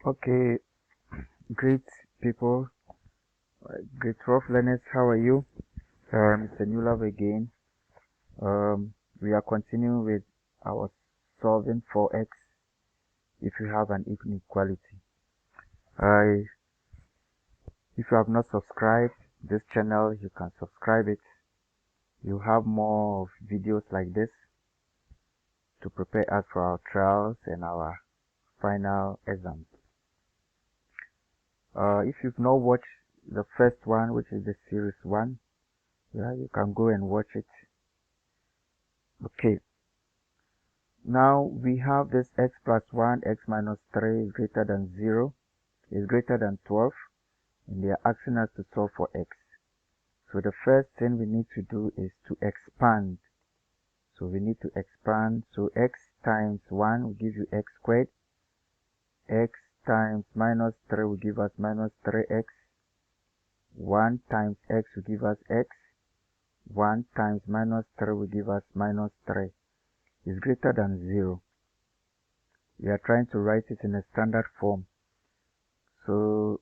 Okay, great people, great rough learners, how are you? Mr. Newlove again. We are continuing with our solving for x if you have an inequality. If you have not subscribed this channel, you can subscribe it. You have more of videos like this to prepare us for our trials and our final exams. If you've not watched the first one, which is the series 1, you can go and watch it. Okay, now we have this x plus 1, x minus 3 is greater than 0, is greater than 12, and they are asking us to solve for x. So the first thing we need to do is to expand. So we need to expand. So x times 1 will give you x squared. X times minus 3 will give us minus 3x. 1 times x will give us x. 1 times minus 3 will give us minus 3. Is greater than 0. We are trying to write it in a standard form. So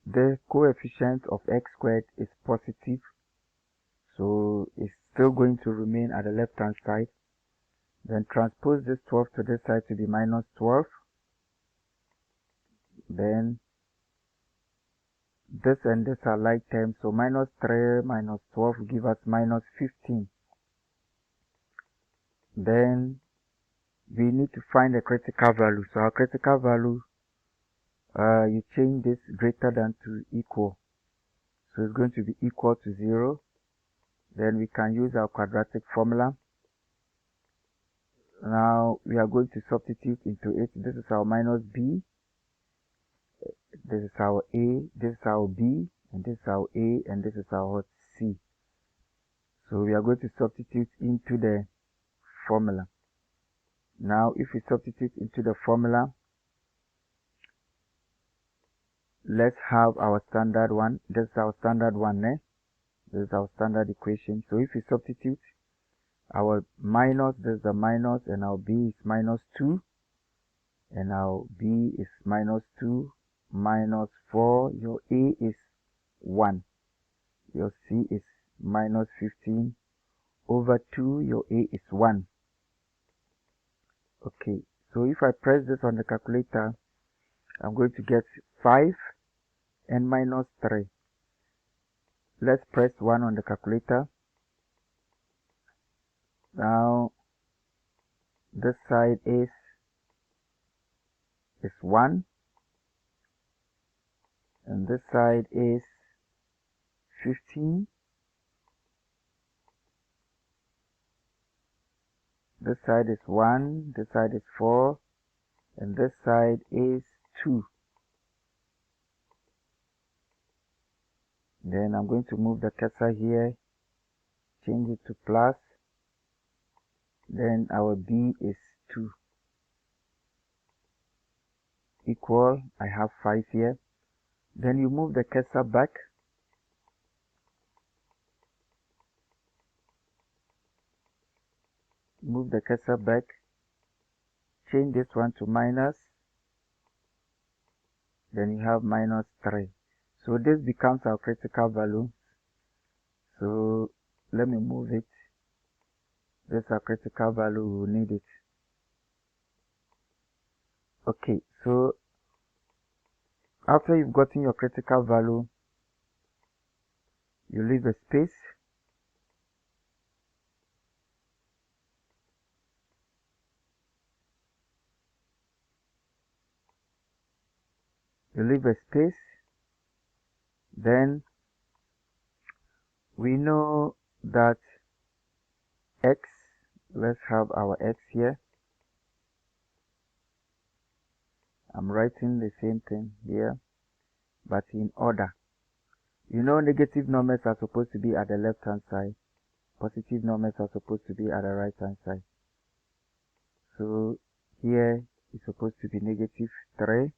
the coefficient of x squared is positive. So it's still going to remain at the left hand side. Then transpose this 12 to this side to be minus 12. Then this and this are like terms. So minus 3 minus 12 will give us minus 15. Then we need to find a critical value. So our critical value, you change this greater than to equal. So it's going to be equal to 0. Then we can use our quadratic formula. Now we are going to substitute into it. This is our minus b. This is our a. This is our b. And this is our a. And this is our c. So we are going to substitute into the formula. Now if we substitute into the formula, let's have our standard one. This is our standard one. This is our standard equation. So if we substitute our minus, this is the minus, and our b is minus 2. And our b is minus 2 minus 4. Your a is 1. Your c is minus 15 over 2. Your a is 1. Okay, so if I press this on the calculator, I'm going to get 5 and minus 3. Let's press 1 on the calculator. Now this side is 1 and this side is 15. This side is 1, this side is 4, and this side is 2. Then I'm going to move the cursor here, change it to plus. Then our b is 2. Equal, I have 5 here. Then you move the cursor back. Move the cursor back. Change this one to minus. Then you have minus 3. So this becomes our critical value. So let me move it. This is our critical value. We will need it. Okay, so after you've gotten your critical value, you leave a space. You leave a space. Then we know that x, let's have our x here. I'm writing the same thing here, but in order. You know negative numbers are supposed to be at the left hand side. Positive numbers are supposed to be at the right hand side. So here is supposed to be negative 3.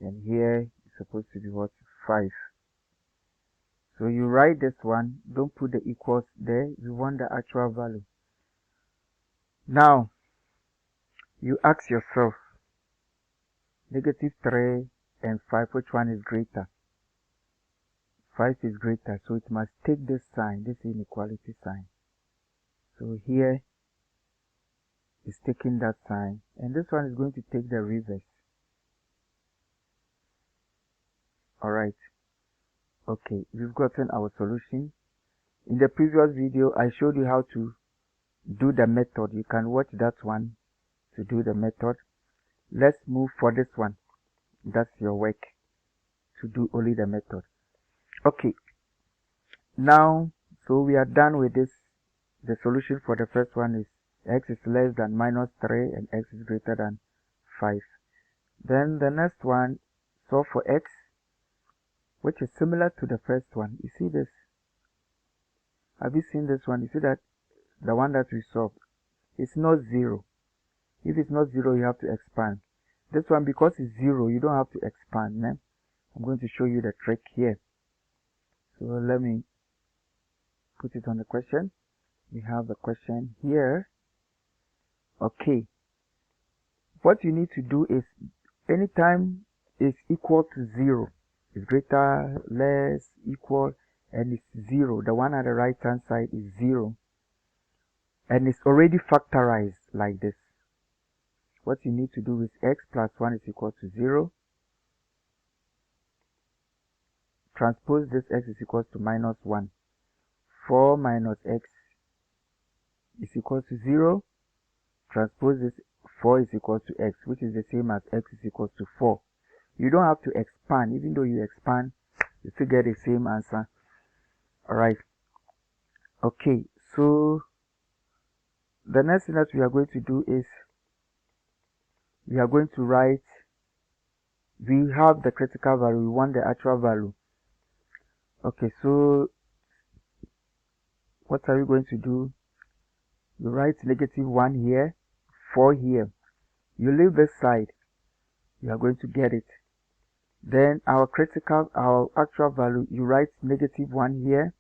And here is supposed to be what? 5. So you write this one, don't put the equals there, you want the actual value. Now, You ask yourself, -3 and 5, which one is greater? 5 is greater, so it must take this sign, this inequality sign. So here is taking that sign, and this one is going to take the reverse. Alright, okay, we've gotten our solution. In the previous video, I showed you how to do the method. You can watch that one to do the method. Let's move for this one. That's your work, to do only the method. Okay, now, so we are done with this. The solution for the first one is x is less than -3 and x is greater than 5. Then the next one, solve for x, which is similar to the first one. You see this? Have you seen this one? You see that the one that we solved is not 0. If it's not 0, you have to expand. This one, because it's 0, you don't have to expand. Eh? I'm going to show you the trick here. So let me put it on the question. We have the question here. Okay. What you need to do is, anytime it's equal to 0, it's greater, less, equal, and it's 0. The one at the right hand side is 0. And it's already factorized like this. What you need to do is x plus 1 is equal to 0. Transpose this x is equal to -1. 4 minus x is equal to 0. Transpose this 4 is equal to x, which is the same as x is equal to 4. You don't have to expand. Even though you expand, you still get the same answer. Alright. Okay, so the next thing that we are going to do is, we are going to write, we have the critical value, we want the actual value. Okay, so what are we going to do? You write -1 here, 4 here. You leave this side, you are going to get it. Then our actual value, you write -1 here.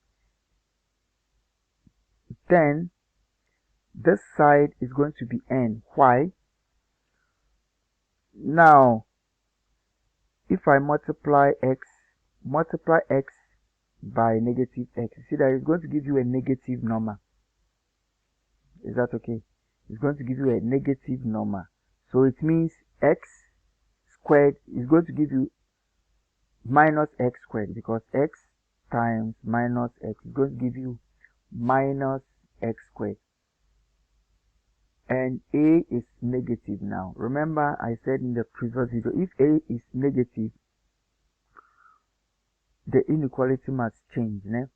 Then this side is going to be n. Why? Now, if I multiply x by -x, you see that it's going to give you a negative number. Is that okay? It's going to give you a negative number. So it means x squared is going to give you -x squared, because x times -x is going to give you -x squared. And a is negative now. Remember, I said in the previous video, if a is negative, the inequality must change. Né?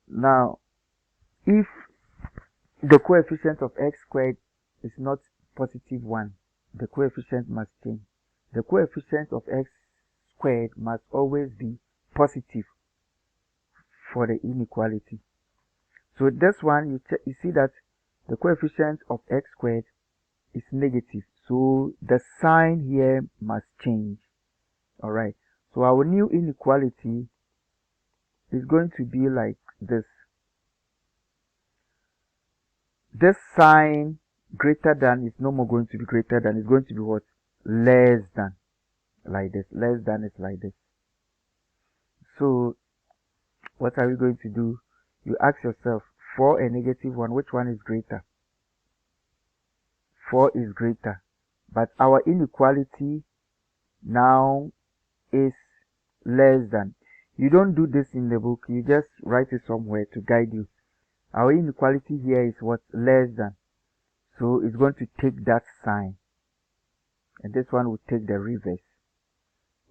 Now, if the coefficient of x squared is not +1, the coefficient must change. The coefficient of x squared must always be positive for the inequality. So this one, you see that the coefficient of x squared is negative. So the sign here must change. Alright. So our new inequality is going to be like this. This sign greater than is no more going to be greater than. It's going to be what? Less than. Like this. Less than is like this. So what are we going to do? You ask yourself, 4 and -1, which one is greater? 4 is greater. But our inequality now is less than. You don't do this in the book. You just write it somewhere to guide you. Our inequality here is what? Less than. So it's going to take that sign. And this one will take the reverse.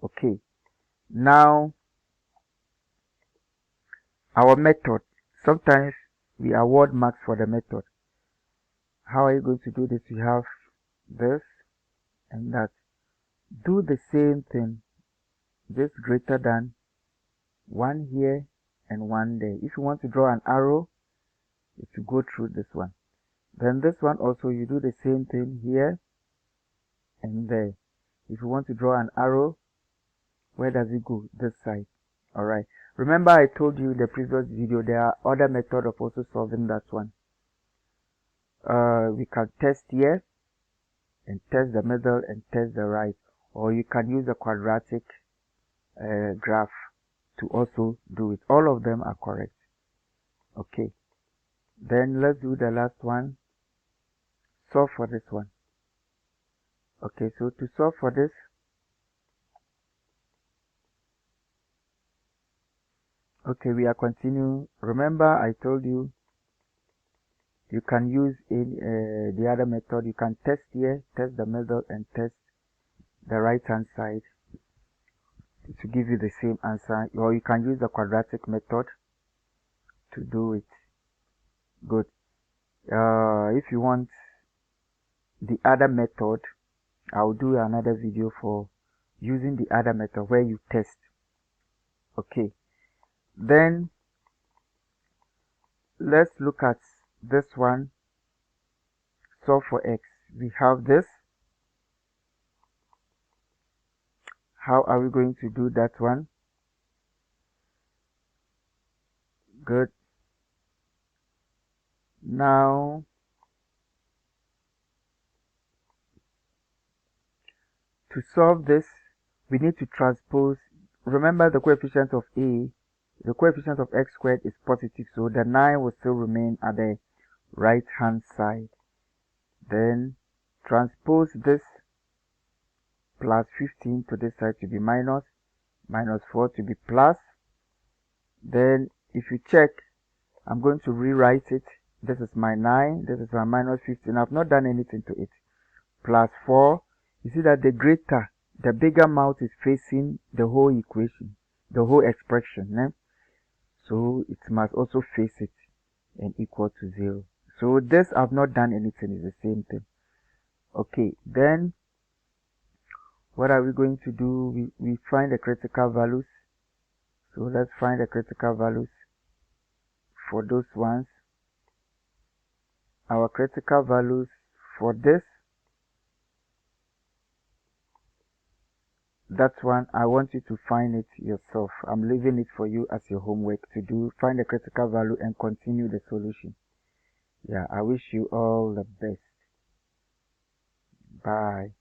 Okay. Now, our method. Sometimes we award marks for the method. How are you going to do this? You have this and that. Do the same thing. Just greater than, 1 here and 1 there. If you want to draw an arrow, if you go through this one. Then this one also, you do the same thing here and there. If you want to draw an arrow, where does it go? This side. Alright. Remember, I told you in the previous video, there are other methods of also solving that one. We can test here. and test the middle and test the right, or you can use a quadratic graph to also do it. All of them are correct. Okay, then let's do the last one. Solve for this one. Okay, so to solve for this, okay, we are continuing. Remember, I told you you can use the other method. You can test here, test the middle, and test the right hand side to give you the same answer, or you can use the quadratic method to do it. Good. If you want the other method, I'll do another video for using the other method where you test. Okay, then let's look at this one. Solve for x. We have this. How are we going to do that one? Good. Now, to solve this, we need to transpose. Remember, the coefficient of a, the coefficient of x squared is positive, so the 9 will still remain at the right hand side. Then transpose this plus 15 to this side to be minus, minus 4 to be plus. Then if you check, I'm going to rewrite it. This is my 9, this is my minus 15. I've not done anything to it. Plus 4. You see that the bigger mouth is facing the whole equation, the whole expression. So it must also face it and equal to 0. So this I've not done anything, it's the same thing. Okay, then what are we going to do? We find the critical values. So let's find the critical values for those ones. Our critical values for this, that one, I want you to find it yourself. I'm leaving it for you as your homework to do. Find the critical value and continue the solution. Yeah, I wish you all the best. Bye.